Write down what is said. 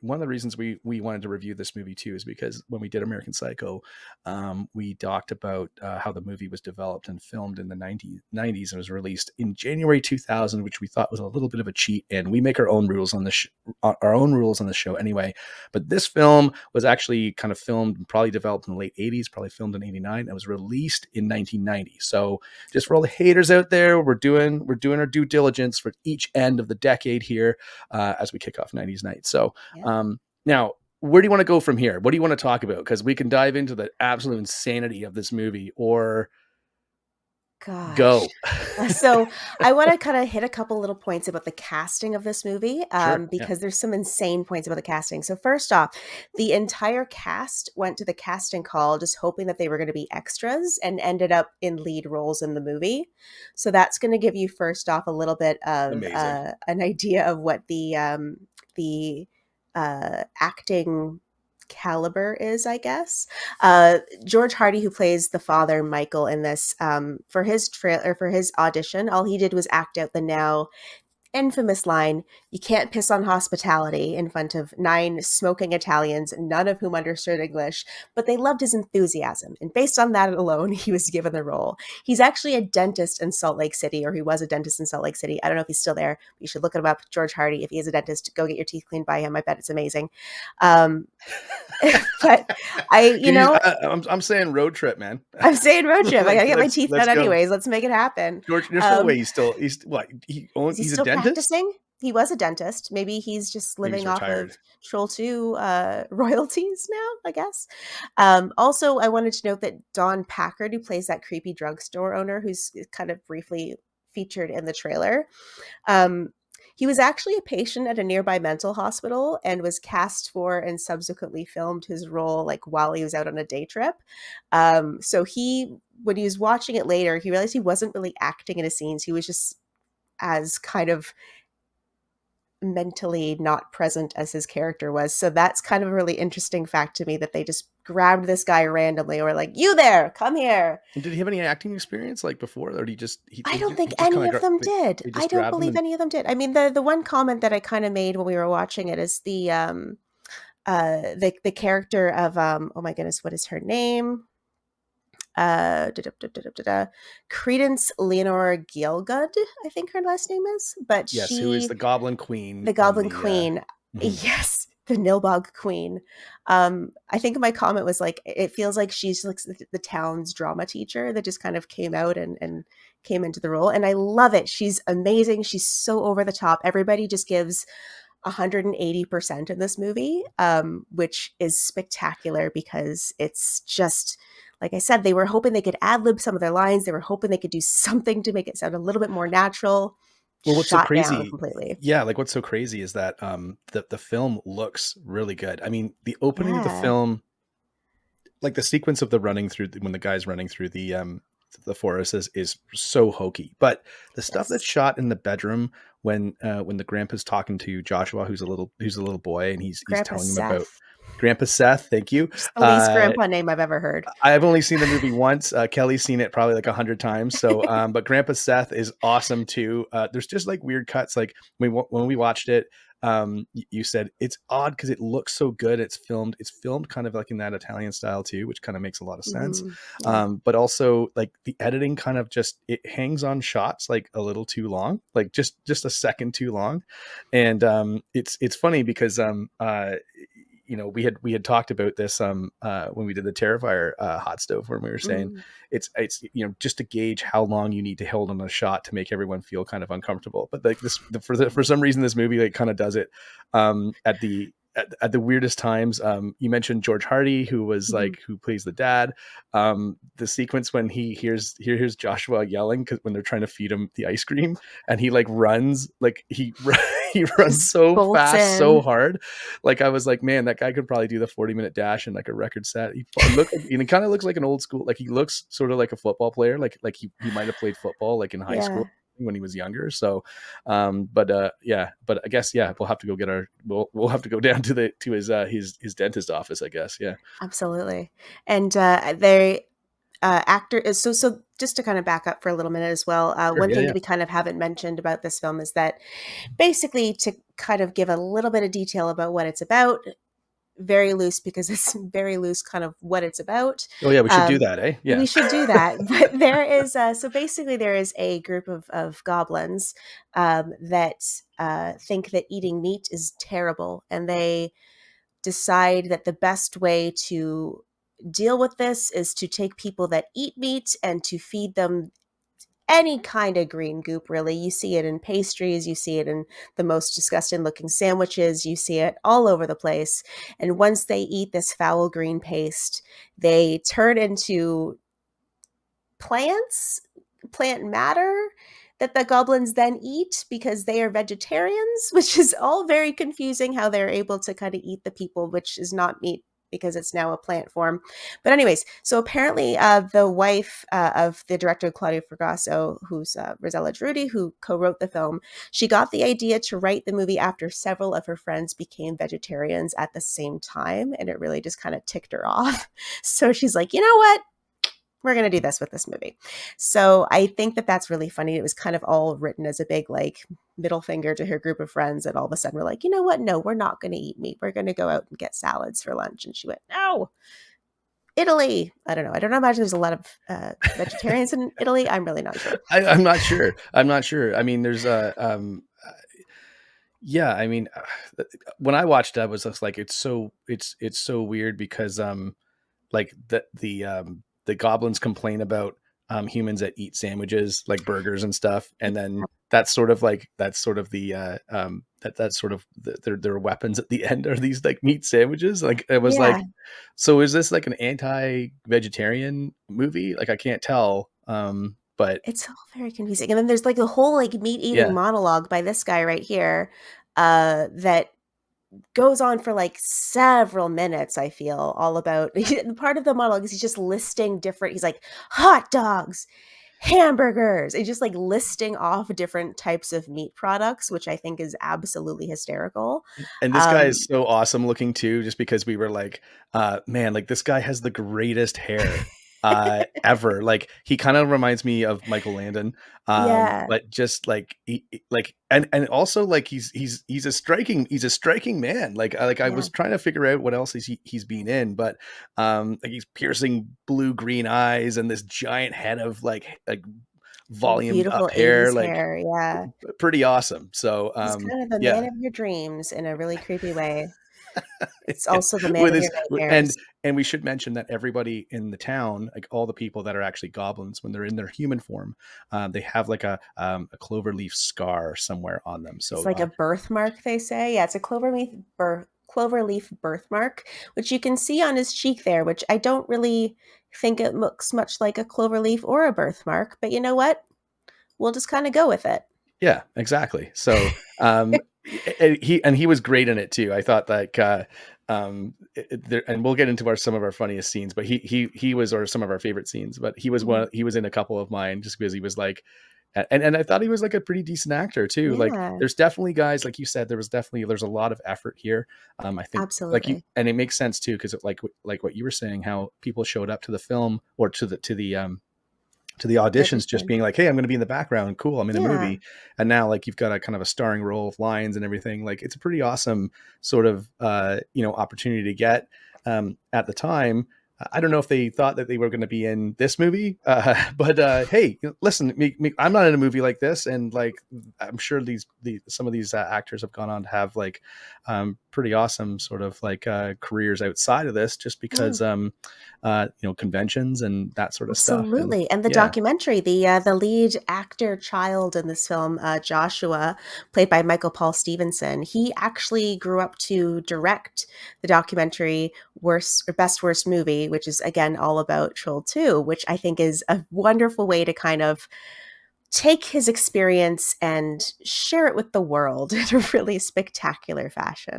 one of the reasons we wanted to review this movie too is because when we did American Psycho, we talked about how the movie was developed and filmed in the 90s and was released in January 2000, which we thought was a little bit of a cheat. And we make our own rules on our own rules on the show anyway. But this film was actually kind of filmed and probably developed in the late 80s, probably filmed in 89, and was released in 1990. So just for all the haters out there, we're doing our due diligence for each end of the decade here as we kick off 90s night. So now, where do you want to go from here? What do you want to talk about? Because we can dive into the absolute insanity of this movie, or go. Gosh. So I want to kind of hit a couple little points about the casting of this movie, Sure. Yeah. because there's some insane points about the casting. So first off, the entire cast went to the casting call just hoping that they were going to be extras and ended up in lead roles in the movie. So that's going to give you first off a little bit of Amazing. an idea of what the acting caliber is, I guess. George Hardy, who plays the father Michael in this, for his trailer, for his audition, all he did was act out the now infamous line, "You can't piss on hospitality," in front of 9 smoking Italians, none of whom understood English, but they loved his enthusiasm. And based on that alone, he was given the role. He's actually a dentist in Salt Lake City, or he was a dentist in Salt Lake City. I don't know if he's still there, but you should look him up. George Hardy, if he is a dentist, go get your teeth cleaned by him. I bet it's amazing. Um, but I'm saying road trip, man. I'm saying road trip. I gotta get my teeth let's done go. anyways. Let's make it happen. George, there's no way he's what? Is he He's a still dentist? practicing? He was a dentist. Maybe he's just Maybe he's living off retired. of Troll 2 royalties now, I guess. Also, I wanted to note that Don Packard, who plays that creepy drugstore owner who's kind of briefly featured in the trailer, he was actually a patient at a nearby mental hospital and was cast for and subsequently filmed his role like while he was out on a day trip. So when he was watching it later, he realized he wasn't really acting in his scenes. He was just as kind of mentally not present as his character was. So that's kind of a really interesting fact to me that they just grabbed this guy randomly or like, "You there, come here." And did he have any acting experience like before, or I don't think he just any kind of of them did. they I just don't grabbed him believe and any of them did. I mean, the one comment that I kind of made when we were watching it is the character of oh my goodness, what is her name? Credence Leonora Gielgud, I think her last name is, but yes, who is the Goblin Queen the in Goblin the Queen, mhm. yes, the Nilbog Queen. I think my comment was like, it feels like she's like the town's drama teacher that just kind of came out and came into the role, and I love it. She's amazing. She's so over the top. Everybody just gives 180% in this movie, which is spectacular because it's just, like I said, they were hoping they could ad lib some of their lines. They were hoping they could do something to make it sound a little bit more natural. Well, what's so Shot down crazy? completely. Yeah, like what's so crazy is that the film looks really good. I mean, the opening of the Yeah. film, like the sequence of the running through when the guy's running through the forest is so hokey. But the stuff that's Yes. shot in the bedroom when the grandpa's talking to Joshua, who's a little boy, and he's Grandpa telling him about Seth. Grandpa Seth. Thank you. Just the least grandpa name I've ever heard. I've only seen the movie once. Kelly's seen it probably like 100 times. So, but Grandpa Seth is awesome too. There's just like weird cuts. Like when we watched it, you said it's odd because it looks so good. It's filmed kind of like in that Italian style too, which kind of makes a lot of sense. Yeah. But also like the editing kind of just, it hangs on shots like a little too long, like just a second too long. And it's funny because we had talked about this when we did the Terrifier hot stove, when we were saying Mm. it's just to gauge how long you need to hold on a shot to make everyone feel kind of uncomfortable. But like for some reason this movie like kind of does it at the weirdest times. You mentioned George Hardy, who was Mhm. like, who plays the dad. The sequence when he hears Joshua yelling because when they're trying to feed him the ice cream, and he like runs, like he he runs Just so bolts fast, so in. hard. Like I was like, man, that guy could probably do the 40-minute dash in like a record set. He kind of looks like an old school, like he looks sort of like a football player, like he might have played football like in high school Yeah. when he was younger. So but I guess we'll have to go get we'll have to go down to his dentist office, I guess. Yeah. Absolutely. And they actor is so just to kind of back up for a little minute as well, Sure, one yeah, thing yeah. that we kind of haven't mentioned about this film is that basically, to kind of give a little bit of detail about what it's about, very loose because it's very loose kind of what it's about. Oh, yeah, we should do Um, that, eh? Yeah. we should do that. But there is, so basically, there is a group of goblins that think that eating meat is terrible. And they decide that the best way to deal with this is to take people that eat meat and to feed them any kind of green goop, really. You see it in pastries, you see it in the most disgusting looking sandwiches, you see it all over the place. And once they eat this foul green paste, they turn into plants, plant matter that the goblins then eat because they are vegetarians, which is all very confusing how they're able to kind of eat the people, which is not meat because it's now a plant form. But anyways, so apparently the wife of the director Claudio Fragasso, who's Rosella Drudy, who co-wrote the film, she got the idea to write the movie after several of her friends became vegetarians at the same time, and it really just kind of ticked her off. So she's like, you know what? We're going to do this with this movie. So I think that that's really funny. It was kind of all written as a big, like, middle finger to her group of friends. And all of a sudden we're like, you know what? No, we're not going to eat meat. We're going to go out and get salads for lunch. And she went, no, Italy. I don't know. I don't imagine there's a lot of vegetarians in Italy. I'm really not sure. I'm not sure. I'm not sure. I mean, there's yeah, I mean, when I watched it, I was just like, it's so weird because like the goblins complain about humans that eat sandwiches like burgers and stuff, and then that's sort of the that's sort of their weapons at the end are these like meat sandwiches. Like it was Yeah, like, so is this like an anti-vegetarian movie? Like I can't tell. But it's all very confusing. And then there's like a whole like meat eating yeah, monologue by this guy right here that goes on for like several minutes, I feel, all about part of the monologue is he's just listing different, he's like, hot dogs, hamburgers, and just like listing off different types of meat products, which I think is absolutely hysterical. and this guy is Um, so awesome looking too, just because we were like, man, like this guy has the greatest hair ever. Like he kind of reminds me of Michael Landon, yeah, but just like like and also like he's a striking man. Like I yeah, was trying to figure out what else he's been in, but like he's piercing blue green eyes and this giant head of like volumed up beautiful hair, 80s like hair. Yeah. pretty awesome. So He's kind of the man yeah. of your dreams in a really creepy way. It's also the man With of his your nightmares. and we should mention that everybody in the town, like all the people that are actually goblins, when they're in their human form, they have like a clover leaf scar somewhere on them. It's So like a birthmark, they say. Yeah, it's a clover leaf birthmark, which you can see on his cheek there, which I don't really think it looks much like a clover leaf or a birthmark, but you know what? We'll just kind of go with it. yeah, exactly. So he was great in it too. I thought like and we'll get into some of our funniest scenes, but he was, or some of our favorite scenes, but Mhm. he was in a couple of mine just because he was like, and I thought he was like a pretty decent actor too. Like Yeah, there's definitely guys, like you said, there's a lot of effort here. I think like you, absolutely. and it makes sense too because like what you were saying, how people showed up to the film or to the auditions just Audition. being like, hey, I'm going to be in the background, cool, I'm in a Yeah. movie. And now like you've got a kind of a starring role of lines and everything. Like it's a pretty awesome sort of opportunity to get at the time. I don't know if they thought that they were going to be in this movie, but hey, listen, I'm not in a movie like this, and like I'm sure some of these actors have gone on to have like pretty awesome sort of like careers outside of this, just Yeah. because conventions and that sort of stuff. And Absolutely, and the yeah, documentary, the lead actor child in this film, Joshua, played by Michael Paul Stevenson, he actually grew up to direct the documentary Worst or Best Worst Movie, which is again all about Troll 2, which I think is a wonderful way to kind of take his experience and share it with the world in a really spectacular fashion.